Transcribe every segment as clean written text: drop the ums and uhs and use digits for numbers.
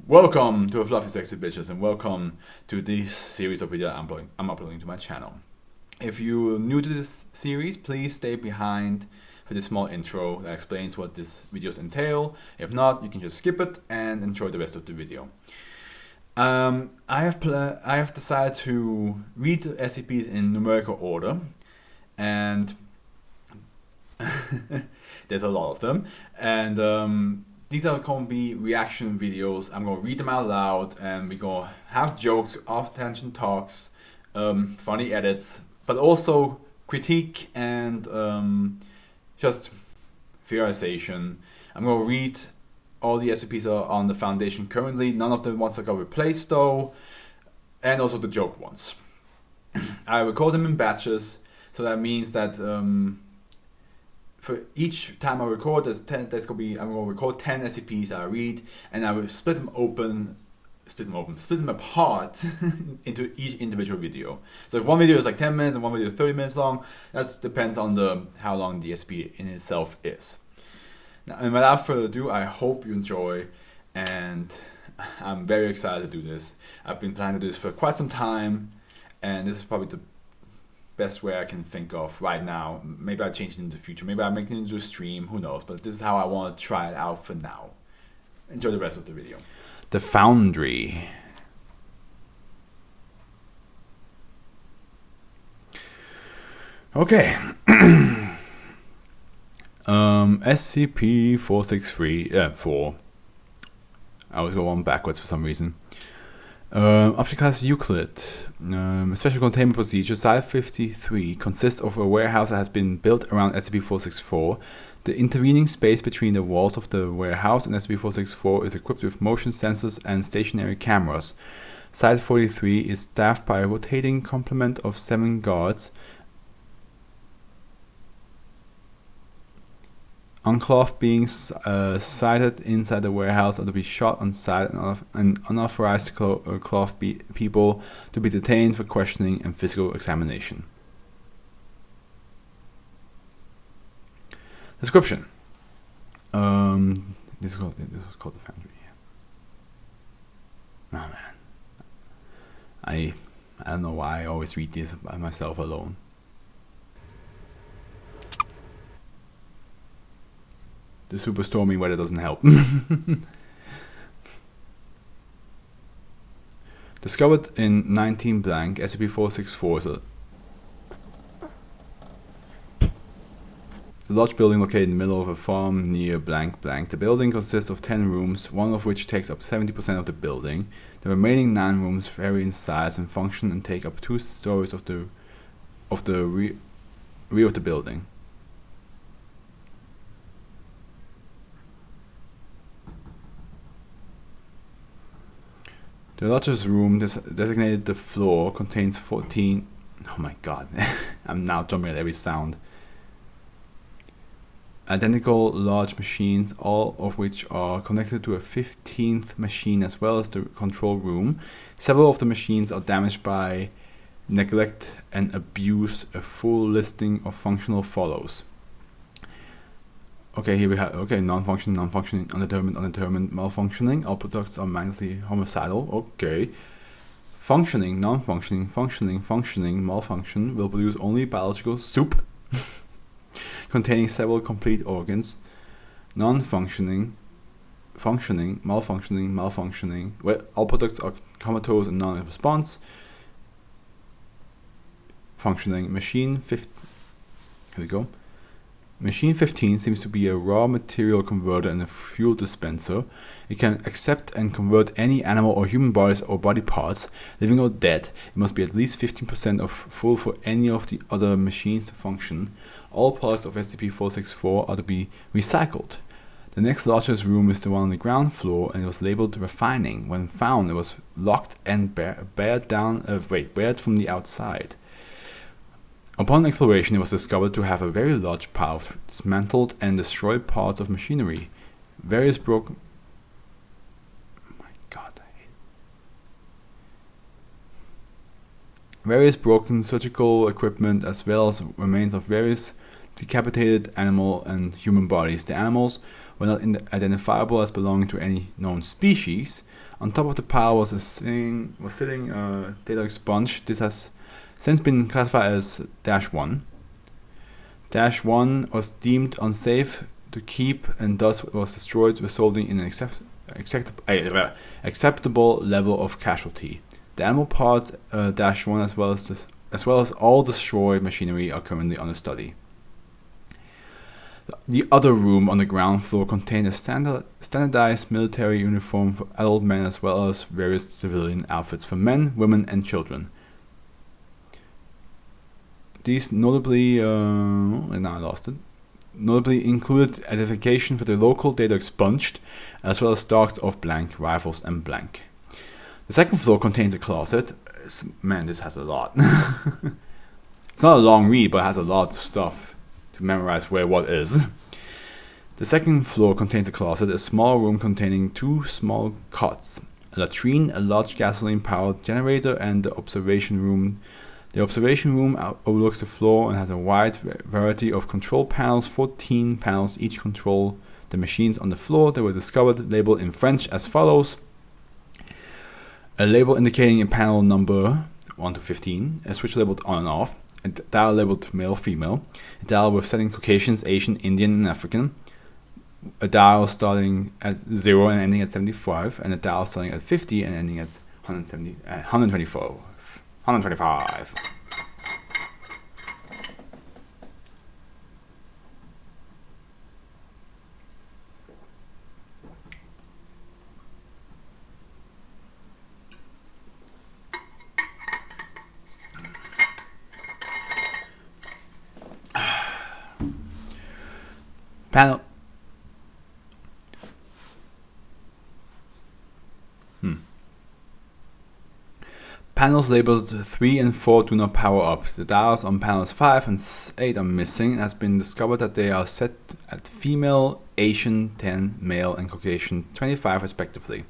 Welcome to a Fluffy Sexy Bitches and welcome to this series of videos I'm uploading to my channel. If you're new to this series, please stay behind for this small intro that explains what these videos entail. If not, you can just skip it and enjoy the rest of the video. I have decided to read the SCPs in numerical order, and there's a lot of them, and these are going to be reaction videos. I'm going to read them out loud, and we're going to have jokes, off-tangent talks, funny edits, but also critique and just theorization. I'm going to read all the SCPs are on the Foundation currently. None of the ones that got replaced though, and also the joke ones. I record them in batches, so that means that for each time I record, I'm going to record 10 SCPs I read, and I will split them apart into each individual video. So if one video is like 10 minutes and one video is 30 minutes long, that depends on how long the SCP in itself is. Now, and without further ado, I hope you enjoy, and I'm very excited to do this. I've been planning to do this for quite some time, and this is probably the best way I can think of right now. Maybe I'll change it in the future. Maybe I'll make it into a stream. Who knows? But this is how I want to try it out for now. Enjoy the rest of the video. The Foundry. Okay. SCP-463. I was going backwards for some reason. Object class Euclid. Special containment procedure. Site-53 consists of a warehouse that has been built around SCP-464. The intervening space between the walls of the warehouse and SCP-464 is equipped with motion sensors and stationary cameras. Site-43 is staffed by a rotating complement of 7 guards. Unclothed beings sighted inside the warehouse are to be shot on sight, and unauthorized clothed people to be detained for questioning and physical examination. Description. This is called the Foundry. Oh man, I don't know why I always read this by myself alone. The super stormy weather doesn't help. Discovered in 19 blank, SCP-464 is a large building located in the middle of a farm near blank blank. The building consists of 10 rooms, one of which takes up 70% of the building. The remaining 9 rooms vary in size and function and take up 2 stories of the rear of the building. The largest room, designated the floor, contains 14... Oh my god, I'm now jumping at every sound. Identical large machines, all of which are connected to a 15th machine as well as the control room. Several of the machines are damaged by neglect and abuse. A full listing of functional follows. Okay, here we have, non-functioning, undetermined, malfunctioning. All products are magically homicidal. Okay. Functioning, non-functioning, functioning, malfunction will produce only biological soup containing several complete organs. Non-functioning, functioning, malfunctioning. Well, all products are comatose and non-response. Functioning, machine 15. Here we go. Machine 15 seems to be a raw material converter and a fuel dispenser. It can accept and convert any animal or human bodies or body parts, living or dead. It must be at least 15% of full for any of the other machines to function. All products of SCP-464 are to be recycled. The next largest room is the one on the ground floor, and it was labeled refining. When found, it was locked and barred from the outside. Upon exploration, it was discovered to have a very large pile of dismantled and destroyed parts of machinery. Various broken surgical equipment, as well as remains of various decapitated animal and human bodies. The animals were not identifiable as belonging to any known species. On top of the pile was sitting a data expunge. This has since been classified as -1. -1 was deemed unsafe to keep and thus was destroyed, resulting in an acceptable level of casualty. The animal part -1 as well as all destroyed machinery are currently under study. The other room on the ground floor contained a standardized military uniform for adult men as well as various civilian outfits for men, women, and children. These notably included identification for the local data expunged, as well as stocks of blank rifles and blank. The second floor contains a closet. Man, this has a lot. It's not a long read, but it has a lot of stuff to memorize where what is. The second floor contains a closet, a small room containing 2 small cots, a latrine, a large gasoline-powered generator, and the observation room. The observation room overlooks the floor and has a wide variety of control panels. 14 panels each control the machines on the floor. They were discovered, labeled in French as follows: a label indicating a panel number 1 to 15, a switch labeled on and off, a dial labeled male, female, a dial with setting Caucasians, Asian, Indian, and African, a dial starting at 0 and ending at 75, and a dial starting at 50 and ending at 125. Panel. Panels labeled 3 and 4 do not power up. The dials on panels 5 and 8 are missing. It has been discovered that they are set at female, Asian 10, male, and Caucasian 25 respectively.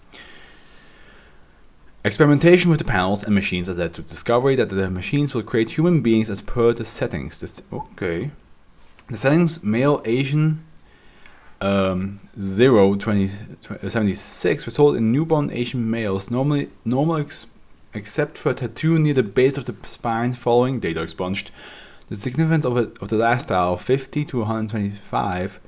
Experimentation with the panels and machines has led to the discovery that the machines will create human beings as per the settings. The settings: male, Asian 76 result in newborn Asian males, normal except for a tattoo near the base of the spine following data expunged. The significance of the last dial, 50 to 125,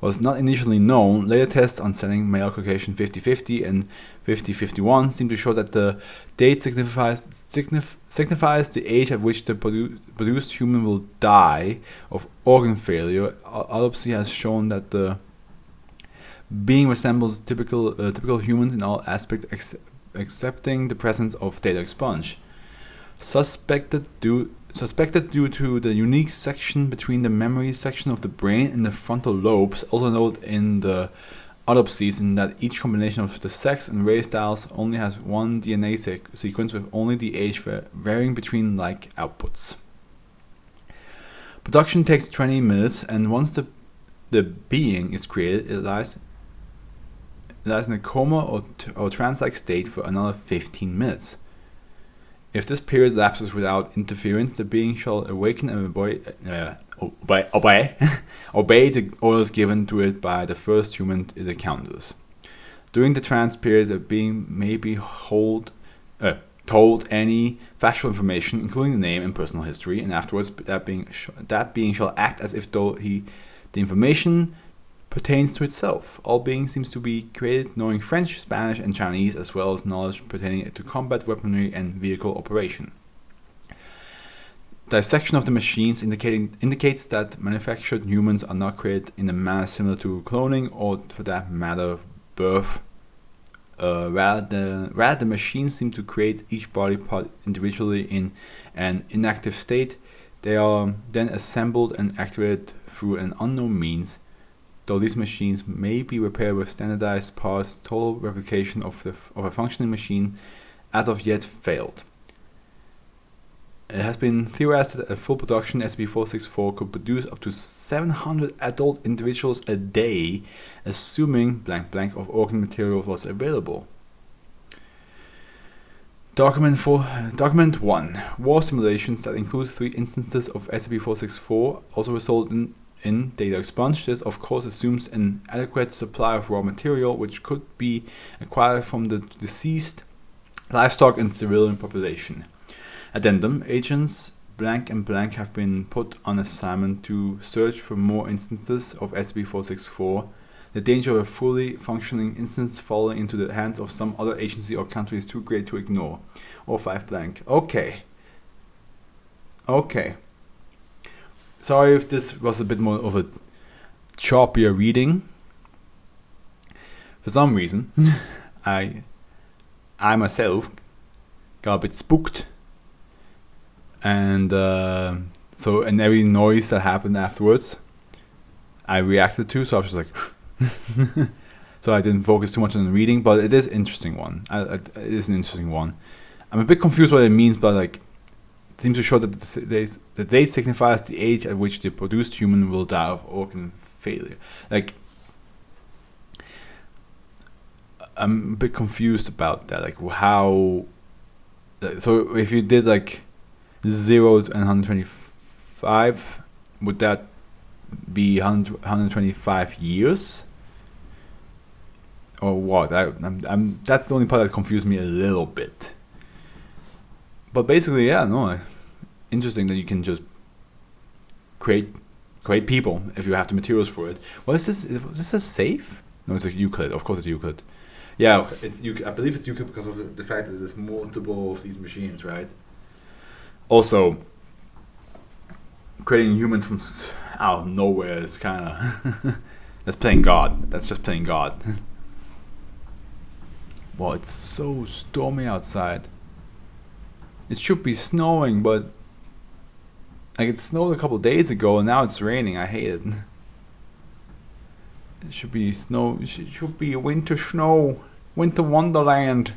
was not initially known. Later tests on setting male Caucasian 50-50 and 50-51 seem to show that the date signifies the age at which the produced human will die of organ failure. Autopsy has shown that the being resembles typical humans in all aspects excepting the presence of data expunge. Suspected due to the unique section between the memory section of the brain and the frontal lobes, also noted in the autopsies, in that each combination of the sex and race dials only has one DNA sequence with only the age varying between like outputs. Production takes 20 minutes, and once the being is created, it lies in a coma or trance-like state for another 15 minutes. If this period lapses without interference, the being shall awaken and obey the orders given to it by the first human it encounters. During the trance period, the being may be told any factual information, including the name and personal history, and afterwards that being shall act as if though the information pertains to itself. All being seems to be created knowing French, Spanish, and Chinese, as well as knowledge pertaining to combat, weaponry, and vehicle operation. Dissection of the machines indicates that manufactured humans are not created in a manner similar to cloning, or for that matter, birth. Rather, the machines seem to create each body part individually in an inactive state. They are then assembled and activated through an unknown means. Though these machines may be repaired with standardized parts, total replication of a functioning machine as of yet failed. It has been theorized that a full production SCP-464 could produce up to 700 adult individuals a day, assuming blank blank of organ material was available. Document 1. War simulations that include 3 instances of SCP-464 also result in in data expunged. This of course assumes an adequate supply of raw material which could be acquired from the deceased livestock and civilian population. Addendum: agents blank and blank have been put on assignment to search for more instances of SCP-464. The danger of a fully functioning instance falling into the hands of some other agency or country is too great to ignore. Or 5 blank. Okay. Sorry if this was a bit more of a choppier reading. For some reason, I myself got a bit spooked, and and every noise that happened afterwards, I reacted to. So I was just like, so I didn't focus too much on the reading, but it is an interesting one. It is an interesting one. I'm a bit confused what it means, but like, it seems to show that the date signifies the age at which the produced human will die of organ failure. Like, I'm a bit confused about that. Like, how? So if you did like 0 and 125, would that be 125 years? Or what? That's the only part that confused me a little bit. But basically, yeah, no, interesting that you can just create people if you have the materials for it. What is this? Is this a safe? No, it's a Euclid. Of course, it's Euclid. Yeah, it's Euclid. I believe it's Euclid because of the fact that there's multiple of these machines, right? Also, creating humans from out of nowhere is kind of that's playing God. That's just playing God. Wow, it's so stormy outside. It should be snowing, but like it snowed a couple days ago and now it's raining. I hate it. It should be snow. It should be winter snow, winter wonderland.